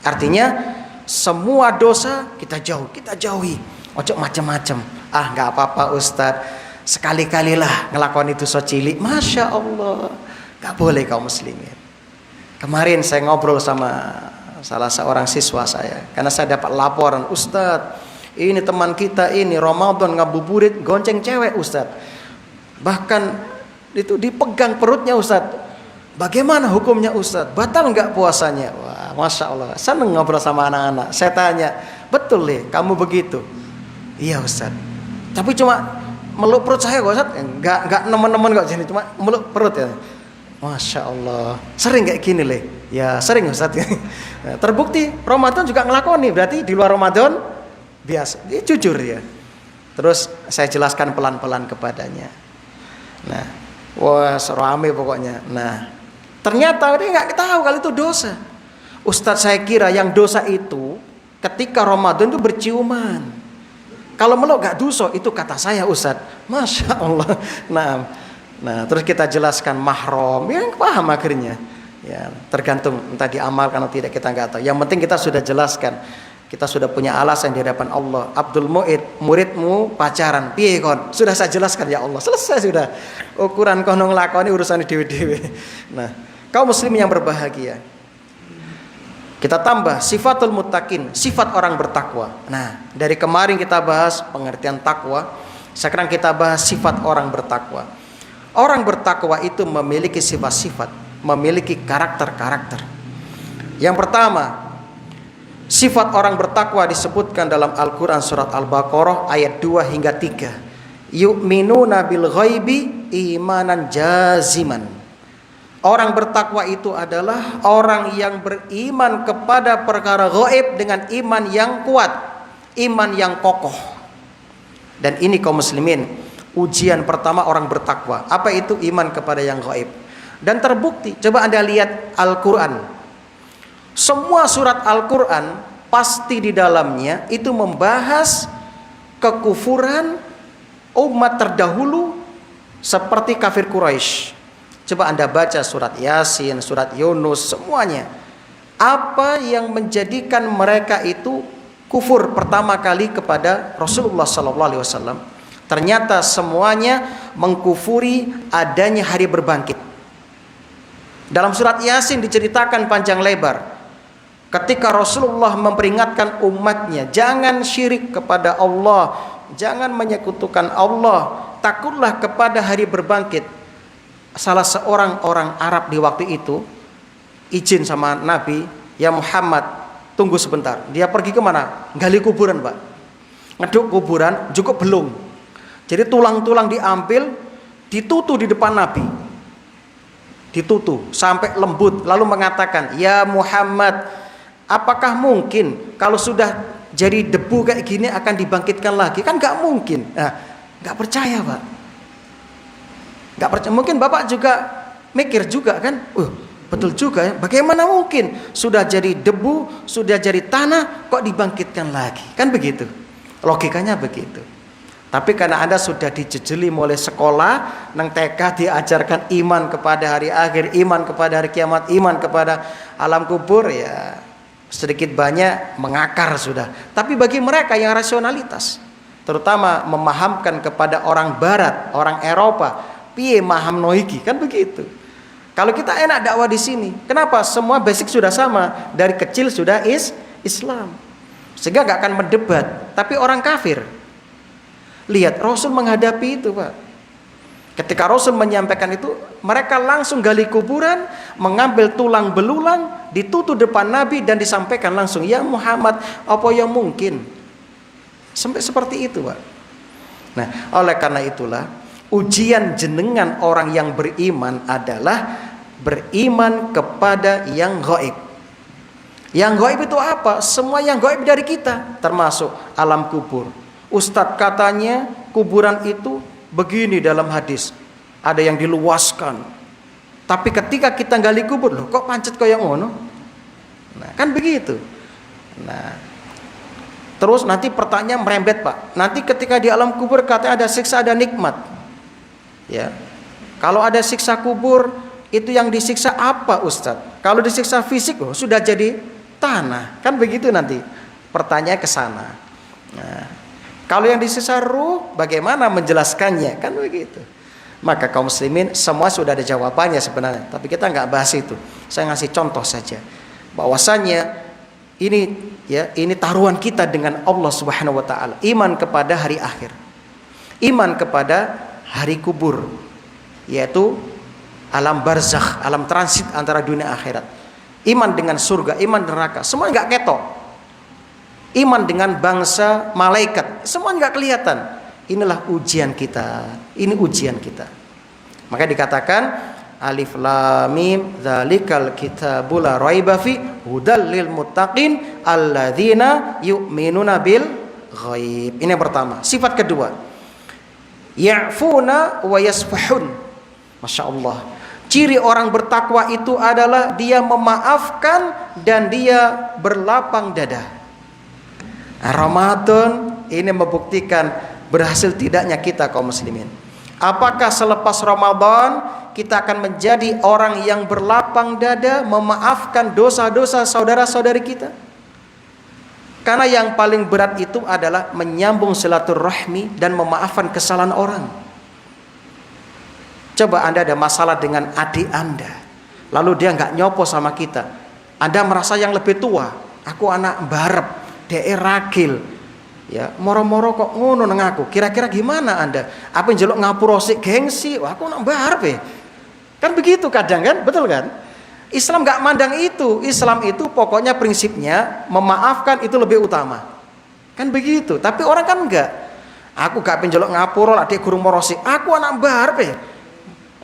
Artinya semua dosa kita jauhi. Ojo macam-macam. Nggak apa-apa Ustadz, sekali-kalilah ngelakuin itu so cilik. Masya Allah, nggak boleh kaum muslimin. Kemarin saya ngobrol sama salah seorang siswa saya, karena saya dapat laporan, Ustadz, ini teman kita ini Ramadan ngabuburit gonceng cewek Ustadz. Bahkan itu dipegang perutnya Ustadz. Bagaimana hukumnya Ustadz? Batal nggak puasanya? Wah, Masya Allah, seneng ngobrol sama anak-anak. Saya tanya, betul nih kamu begitu? Iya Ustadz. Tapi cuma meluk perut saya kok Ustadz. Enggak nemen-nemen kok sini, cuma meluk perut ya. Masya Allah, sering kayak gini leh. Ya sering Ustadz. Terbukti Ramadan juga ngelakoni, berarti di luar Ramadan biasa. Dia jujur ya. Terus saya jelaskan pelan-pelan kepadanya. Nah, wah serame pokoknya. Nah, ternyata dia nggak tahu kalau itu dosa. Ustadz, saya kira yang dosa itu ketika Ramadan itu berciuman. Kalau meluk gak dosa, itu kata saya Ustadz. Masya Allah. Nah, terus kita jelaskan mahram, yang paham akhirnya. Ya, tergantung entah diamalkan atau tidak, kita nggak tahu. Yang penting kita sudah jelaskan. Kita sudah punya alasan di hadapan Allah. Abdul Mu'id, muridmu pacaran, piye kon? Sudah saya jelaskan ya Allah. Selesai sudah. Ukuran kono nglakoni urusan dewe-dewe. Nah, kaum muslimin yang berbahagia. Kita tambah sifatul muttaqin, sifat orang bertakwa. Nah, dari kemarin kita bahas pengertian takwa, sekarang kita bahas sifat orang bertakwa. Orang bertakwa itu memiliki sifat-sifat, memiliki karakter-karakter. Yang pertama, sifat orang bertakwa disebutkan dalam Al-Quran surat Al-Baqarah ayat 2 hingga 3. Yu'minuna bil ghaibi imanan jaziman. Orang bertakwa itu adalah orang yang beriman kepada perkara gaib dengan iman yang kuat, iman yang kokoh. Dan ini kaum muslimin, ujian pertama orang bertakwa. Apa itu iman kepada yang gaib? Dan terbukti, coba Anda lihat Al-Quran. Semua surat Al-Quran pasti di dalamnya itu membahas kekufuran umat terdahulu seperti kafir Quraisy. Coba Anda baca surat Yasin, surat Yunus, semuanya. Apa yang menjadikan mereka itu kufur pertama kali kepada Rasulullah SAW? Ternyata semuanya mengkufuri adanya hari berbangkit. Dalam surat Yasin diceritakan panjang lebar. Ketika Rasulullah memperingatkan umatnya, jangan syirik kepada Allah, jangan menyekutukan Allah, takutlah kepada hari berbangkit. Salah seorang orang Arab di waktu itu izin sama Nabi, ya Muhammad, tunggu sebentar. Dia pergi kemana? Gali kuburan, Pak. Ngeduk kuburan, cukup belum. Jadi tulang-tulang diambil, ditutu di depan Nabi. Ditutu sampai lembut, lalu mengatakan, ya Muhammad, apakah mungkin kalau sudah jadi debu kayak gini akan dibangkitkan lagi? Kan gak mungkin. Nah, gak percaya Pak. Gak percaya. Mungkin Bapak juga mikir juga kan, betul juga ya. Bagaimana mungkin sudah jadi debu, sudah jadi tanah, kok dibangkitkan lagi? Kan begitu. Logikanya begitu. Tapi karena Anda sudah dijejeli mulai sekolah, nang TK diajarkan iman kepada hari akhir, iman kepada hari kiamat, iman kepada alam kubur, ya sedikit banyak mengakar sudah. Tapi bagi mereka yang rasionalitas, terutama memahamkan kepada orang barat, orang Eropa, piye maham noiki, kan begitu. Kalau kita enak dakwah di sini, kenapa? Semua basic sudah sama, dari kecil sudah Islam, sehingga gak akan mendebat. Tapi orang kafir, lihat Rasul menghadapi itu Pak. Ketika Rasul menyampaikan itu, mereka langsung gali kuburan, mengambil tulang belulang, ditutup depan Nabi dan disampaikan langsung, "Ya Muhammad, apa yang mungkin?" Sampai seperti itu, Pak. Nah, oleh karena itulah ujian jenengan orang yang beriman adalah beriman kepada yang gaib. Yang gaib itu apa? Semua yang gaib dari kita, termasuk alam kubur. Ustadz katanya kuburan itu begini dalam hadis, ada yang diluaskan. Tapi ketika kita gali kubur, loh kok pancet kayak ngono? Nah, kan begitu. Nah, terus nanti pertanyaan merembet, Pak. Nanti ketika di alam kubur katanya ada siksa, ada nikmat. Ya. Kalau ada siksa kubur, itu yang disiksa apa, Ustadz? Kalau disiksa fisik, oh, sudah jadi tanah. Kan begitu nanti. Pertanyaan ke sana. Nah, kalau yang disiksa ruh, bagaimana menjelaskannya? Kan begitu. Maka kaum muslimin semua sudah ada jawabannya sebenarnya, tapi kita nggak bahas itu. Saya ngasih contoh saja. Bahwasanya ini taruhan kita dengan Allah Subhanahu wa taala. Iman kepada hari akhir. Iman kepada hari kubur, yaitu alam barzakh, alam transit antara dunia akhirat. Iman dengan surga, iman neraka, semua nggak ketok. Iman dengan bangsa malaikat, semua nggak kelihatan. Inilah ujian kita. Ini ujian kita. Maka dikatakan alif lam mim dzalikal kitabul la raiba fi hudal lil muttaqin alladzina yu'minuna bil ghaib. Ini yang pertama. Sifat kedua, ya'funa wa yasfahun. Masya Allah. Ciri orang bertakwa itu adalah dia memaafkan dan dia berlapang dada. Ramadan ini membuktikan berhasil tidaknya kita kaum muslimin. Apakah selepas Ramadan kita akan menjadi orang yang berlapang dada memaafkan dosa-dosa saudara-saudari kita? Karena yang paling berat itu adalah menyambung silaturahmi dan memaafkan kesalahan orang. Coba Anda ada masalah dengan adik Anda, lalu dia nggak nyopo sama kita. Anda merasa yang lebih tua, aku anak barep, dia ragil, ya moro-moro kok ngono nang aku. Kira-kira gimana Anda? Apa njeluk ngapura sik gengsi? Wah, aku nak barep ya. Kan begitu kadang kan, betul kan? Islam nggak mandang itu. Islam itu pokoknya prinsipnya memaafkan itu lebih utama. Kan begitu. Tapi orang kan enggak. Aku gak penjeluk ngapura adik guru morosi. Aku anak barep ya.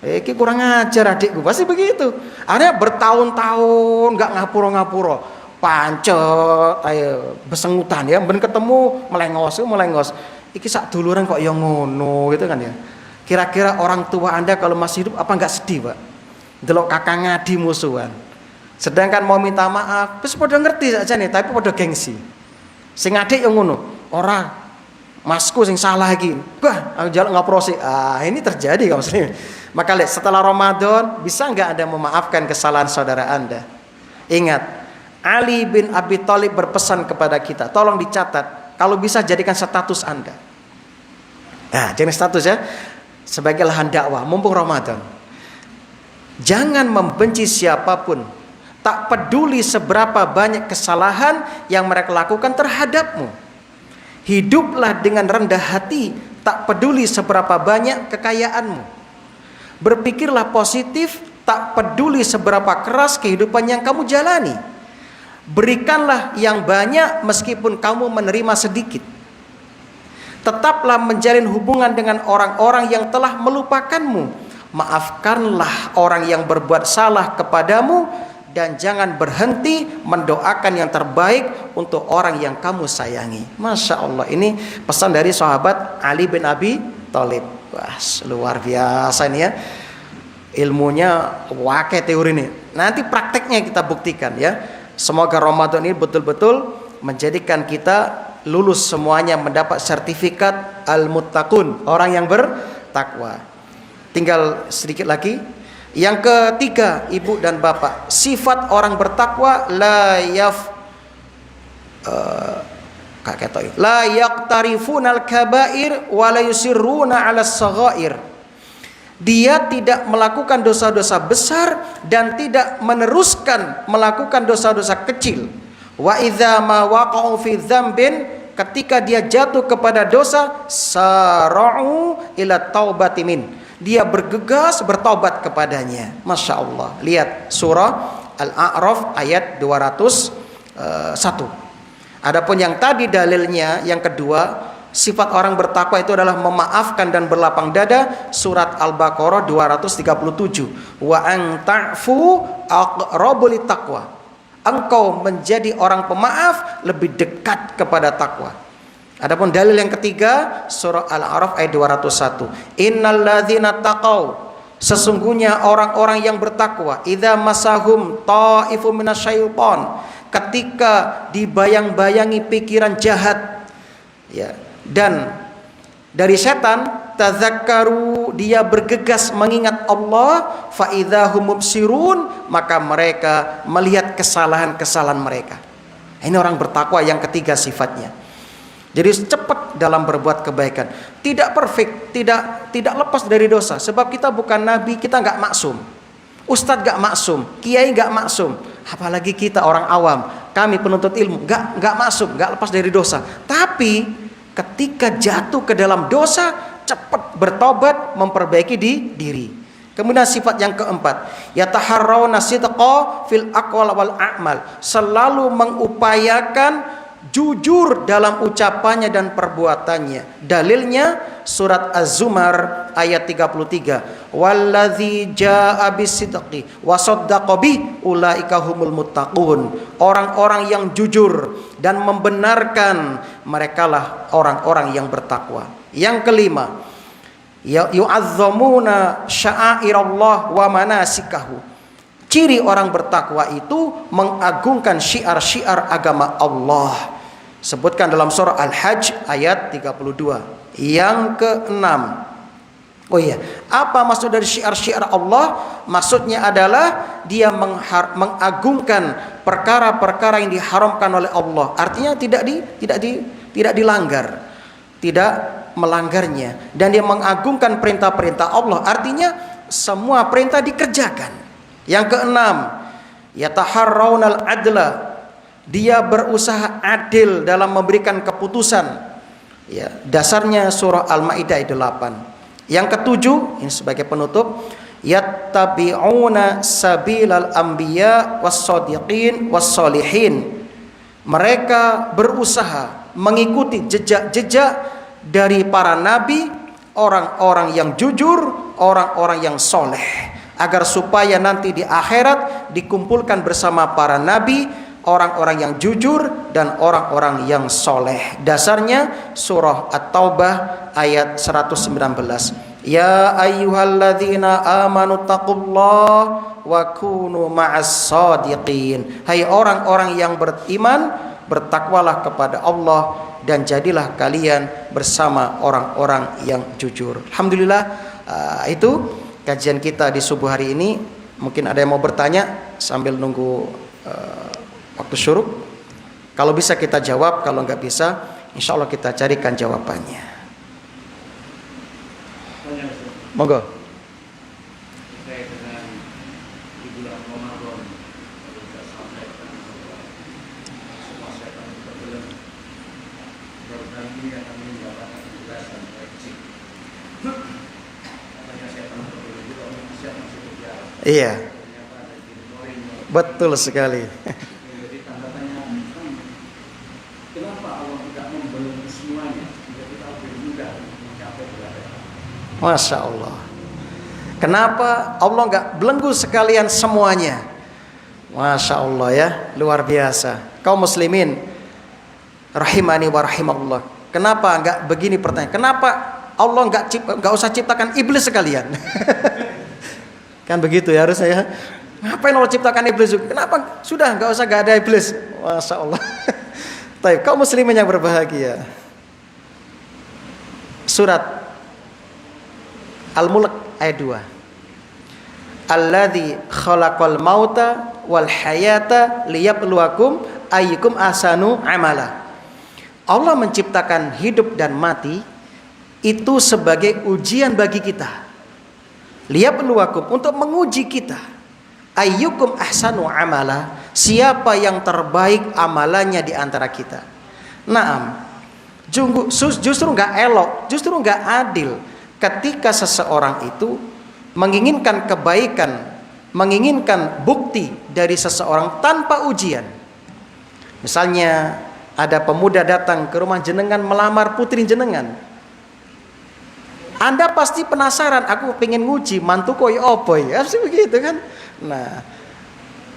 Iki kurang ajar adikku. Pasti begitu. Akhirnya bertahun-tahun nggak ngapura-ngapura. Pancet, ayo besengutan ya, ben ketemu melengos. Iki sak duluran kok yang ngono gitu kan ya. Kira-kira orang tua Anda kalau masih hidup apa nggak sedih, Pak? Delok kakak ngadi musuhan. Sedangkan mau minta maaf, terus pada ngerti saja nih, tapi pada gengsi. Sing adik yang ngono, orang masku sing salah lagi. Wah, aku jalan ngapura sih. Ini terjadi kaum muslimin. Maka lihat setelah Ramadan bisa nggak Anda memaafkan kesalahan saudara Anda? Ingat, Ali bin Abi Thalib berpesan kepada kita, tolong dicatat, kalau bisa jadikan status Anda. Nah, jadi status ya, sebagai lahan dakwah, mumpung Ramadan. Jangan membenci siapapun, tak peduli seberapa banyak kesalahan yang mereka lakukan terhadapmu. Hiduplah dengan rendah hati, tak peduli seberapa banyak kekayaanmu. Berpikirlah positif, tak peduli seberapa keras kehidupan yang kamu jalani. Berikanlah yang banyak meskipun kamu menerima sedikit. Tetaplah menjalin hubungan dengan orang-orang yang telah melupakanmu. Maafkanlah orang yang berbuat salah kepadamu dan jangan berhenti mendoakan yang terbaik untuk orang yang kamu sayangi. Masya Allah, ini pesan dari sahabat Ali bin Abi Thalib. Wah, luar biasa ini ya. Ilmunya wakai teori ini. Nanti prakteknya kita buktikan ya. Semoga Ramadan ini betul-betul menjadikan kita lulus semuanya, mendapat sertifikat al-muttaqun, orang yang bertakwa. Tinggal sedikit lagi. Yang ketiga, ibu dan bapak, sifat orang bertakwa la yaqtarifunal kabair wa la yusirruna 'alas saghair. Dia tidak melakukan dosa-dosa besar dan tidak meneruskan melakukan dosa-dosa kecil. Wa idza ma waqa'u fi dzambin ketika dia jatuh kepada dosa, sara'u ila taubati min. Dia bergegas bertaubat kepadanya. Masya Allah. Lihat surah Al-A'raf ayat 201. Adapun yang tadi dalilnya yang kedua, sifat orang bertakwa itu adalah memaafkan dan berlapang dada, surat Al-Baqarah 237. Wa an ta'fu aqrabu littaqwa. Engkau menjadi orang pemaaf lebih dekat kepada takwa. Adapun dalil yang ketiga, surah Al-A'raf ayat 201. Innal ladzina taqau, sesungguhnya orang-orang yang bertakwa, idza masahum ta'ifum minasyaiton, ketika dibayang-bayangi pikiran jahat ya dan dari setan, tazakkaru, dia bergegas mengingat Allah, fa idzahum mubsirun, maka mereka melihat kesalahan-kesalahan mereka. Ini orang bertakwa yang ketiga sifatnya. Jadi cepat dalam berbuat kebaikan, tidak perfect, tidak lepas dari dosa. Sebab kita bukan nabi, kita nggak maksum. Ustadz nggak maksum, kiai nggak maksum. Apalagi kita orang awam, kami penuntut ilmu nggak maksum, nggak lepas dari dosa. Tapi ketika jatuh ke dalam dosa, cepat bertobat, memperbaiki diri. Kemudian sifat yang keempat, yataharrauna sidqa fil aqwal wal a'mal, selalu mengupayakan jujur dalam ucapannya dan perbuatannya. Dalilnya surat Az-Zumar ayat 33. Wallazi jaa bisidqi wa saddaqa bi ulaika humul muttaqun. Orang-orang yang jujur dan membenarkan, merekalah orang-orang yang bertakwa. Yang kelima, yu'azzamuna sya'airallah wa manasikahu. Ciri orang bertakwa itu mengagungkan syiar-syiar agama Allah. Sebutkan dalam surah Al-Hajj ayat 32. Yang keenam. Oh iya, apa maksud dari syiar-syiar Allah? Maksudnya adalah dia mengagungkan perkara-perkara yang diharamkan oleh Allah. Artinya tidak dilanggar, tidak melanggarnya, dan dia mengagungkan perintah-perintah Allah. Artinya semua perintah dikerjakan. Yang keenam, yataharraunal adla, dia berusaha adil dalam memberikan keputusan. Ya, dasarnya surah Al-Maidah ayat 8. Yang ketujuh, ini sebagai penutup, yattabi'una sabilal anbiya was-shadiqin was-sholihin. Mereka berusaha mengikuti jejak-jejak dari para nabi, orang-orang yang jujur, orang-orang yang soleh, agar supaya nanti di akhirat dikumpulkan bersama para nabi, orang-orang yang jujur dan orang-orang yang soleh. Dasarnya surah At-Taubah ayat 119. Ya ayyuhalladzina amanu taqullaha wa kunu ma'as shadiqin. Hai orang-orang yang beriman, bertakwalah kepada Allah dan jadilah kalian bersama orang-orang yang jujur. Alhamdulillah, itu kajian kita di subuh hari ini. Mungkin ada yang mau bertanya sambil nunggu waktu syuruk. Kalau bisa kita jawab, kalau nggak bisa, insya Allah kita carikan jawabannya. Monggo. Iya, betul sekali. Masya Allah. Kenapa Allah nggak belenggu sekalian semuanya? Masya Allah ya, luar biasa. Kaum muslimin rahimani wa rahimakumullah. Kenapa nggak begini pertanyaan? Kenapa Allah nggak usah ciptakan iblis sekalian? Kan begitu ya harusnya ya. Ngapain Allah ciptakan iblis juga? Kenapa? Sudah nggak ada iblis. Masya Allah. Baik, kaum muslimin yang berbahagia. Surat Al-Mulk ayat 2. Alladzi khalaqal mauta wal hayata liyabluwakum ayyukum ahsanu amala. Allah menciptakan hidup dan mati itu sebagai ujian bagi kita. Liyabluwakum, untuk menguji kita. Ayyukum ahsanu amala, siapa yang terbaik amalannya di antara kita. Naam. Justru nggak elok, justru nggak adil ketika seseorang itu menginginkan kebaikan, menginginkan bukti dari seseorang tanpa ujian. Misalnya ada pemuda datang ke rumah jenengan melamar putri jenengan. Anda pasti penasaran, aku pengen nguji mantu koi opo ya, pasti begitu kan. Nah,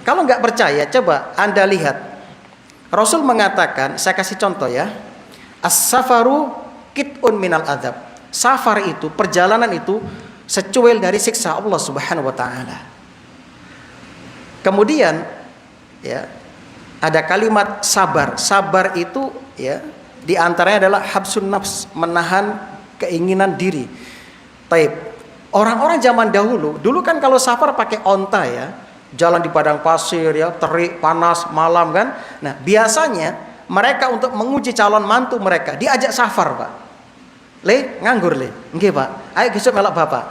kalau nggak percaya, coba Anda lihat. Rasul mengatakan, saya kasih contoh ya. As-safaru kit'un minal adab. Safar itu, perjalanan itu secuil dari siksa Allah Subhanahu wa taala. Kemudian ya, ada kalimat sabar. Sabar itu ya, di antaranya adalah habsun nafs, menahan keinginan diri. Taib. Orang-orang zaman dahulu kan kalau safar pakai onta ya, jalan di padang pasir ya, terik, panas, malam kan. Nah, biasanya mereka untuk menguji calon mantu mereka diajak safar, Pak. Le, nganggur le. Nggih, Pak. Ayo besok melok Bapak.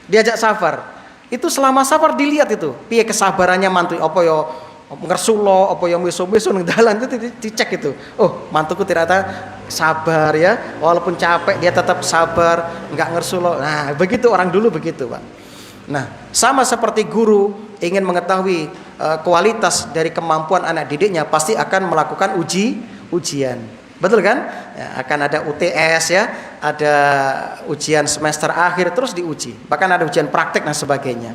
Diajak safar. Itu selama safar dilihat itu, piye kesabarannya mantu, apa ya ngersulo, apa yang miso-miso nang dalan itu dicek itu. Oh, mantuku ternyata sabar ya, walaupun capek dia tetap sabar, enggak ngersulo. Nah, begitu orang dulu begitu, Pak. Nah, sama seperti guru ingin mengetahui kualitas dari kemampuan anak didiknya, pasti akan melakukan ujian. Betul kan? Ya, akan ada UTS ya, ada ujian semester akhir terus diuji. Bahkan ada ujian praktek dan sebagainya.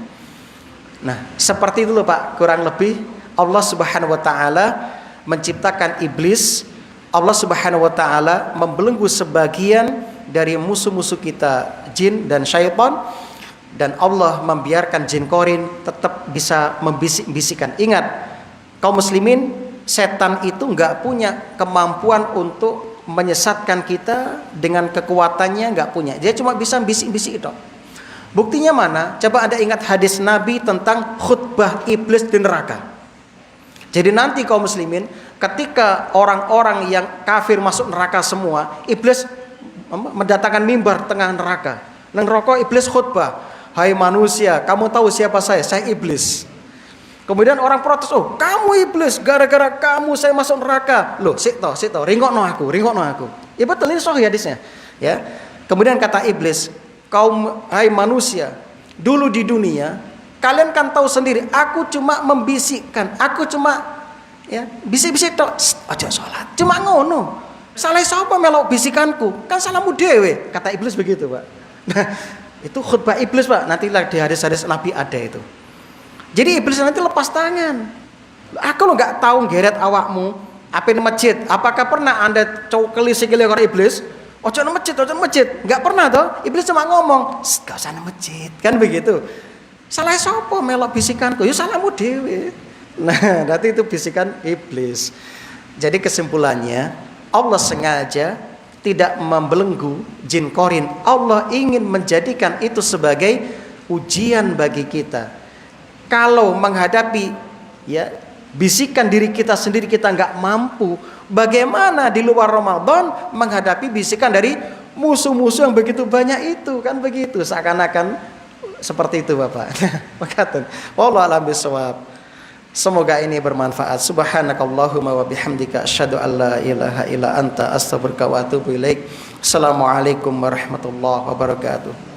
Nah, seperti itu loh Pak, kurang lebih Allah Subhanahu wa taala menciptakan iblis. Allah Subhanahu wa taala membelenggu sebagian dari musuh-musuh kita, jin dan syaitan, dan Allah membiarkan jin korin tetap bisa membisik-bisikan. Ingat, kaum muslimin, setan itu nggak punya kemampuan untuk menyesatkan kita dengan kekuatannya, nggak punya. Dia cuma bisa bisik-bisik itu. Buktinya mana? Coba Anda ingat hadis Nabi tentang khutbah iblis di neraka. Jadi nanti kaum muslimin, ketika orang-orang yang kafir masuk neraka semua, iblis mendatangkan mimbar tengah neraka. Nang rokok iblis khutbah, hai manusia, kamu tahu siapa saya? Saya iblis. Kemudian orang protes, oh kamu iblis, gara-gara kamu saya masuk neraka. Loh, sik toh, ringokno aku. Ya betul, ini sahih hadisnya. Ya. Kemudian kata iblis, hai manusia, dulu di dunia kalian kan tahu sendiri, aku cuma membisikkan, aku cuma ya bisik-bisik tok, aja sholat, cuma ngono. Salah sapa melok bisikanku? Kan salahmu dewe, kata iblis begitu, Pak. Nah, itu khutbah iblis, Pak. Nantilah di hadis-hadis Nabi ada itu. Jadi iblis nanti lepas tangan. Aku lo nggak tahu geret awakmu apa di masjid. Apakah pernah Anda cokeli sikile karo iblis? Ojo nang masjid. Nggak pernah toh. Iblis cuma ngomong, "Gak usah nang masjid." Kan begitu. Salah sapa melok bisikanku? Ya salahmu dhewe. Nah, berarti itu bisikan iblis. Jadi kesimpulannya, Allah sengaja tidak membelenggu jin korin. Allah ingin menjadikan itu sebagai ujian bagi kita. Kalau menghadapi ya bisikan diri kita sendiri kita nggak mampu, bagaimana di luar Ramadan menghadapi bisikan dari musuh-musuh yang begitu banyak itu, kan begitu, seakan-akan seperti itu Bapak. Makatan. Wallahu a'lam bishawab. Semoga ini bermanfaat. Subhanakallahumma wa bihamdika asyhadu an la ilaha illa anta astaghfiruka wa atubu ilaik. Assalamualaikum warahmatullahi wabarakatuh.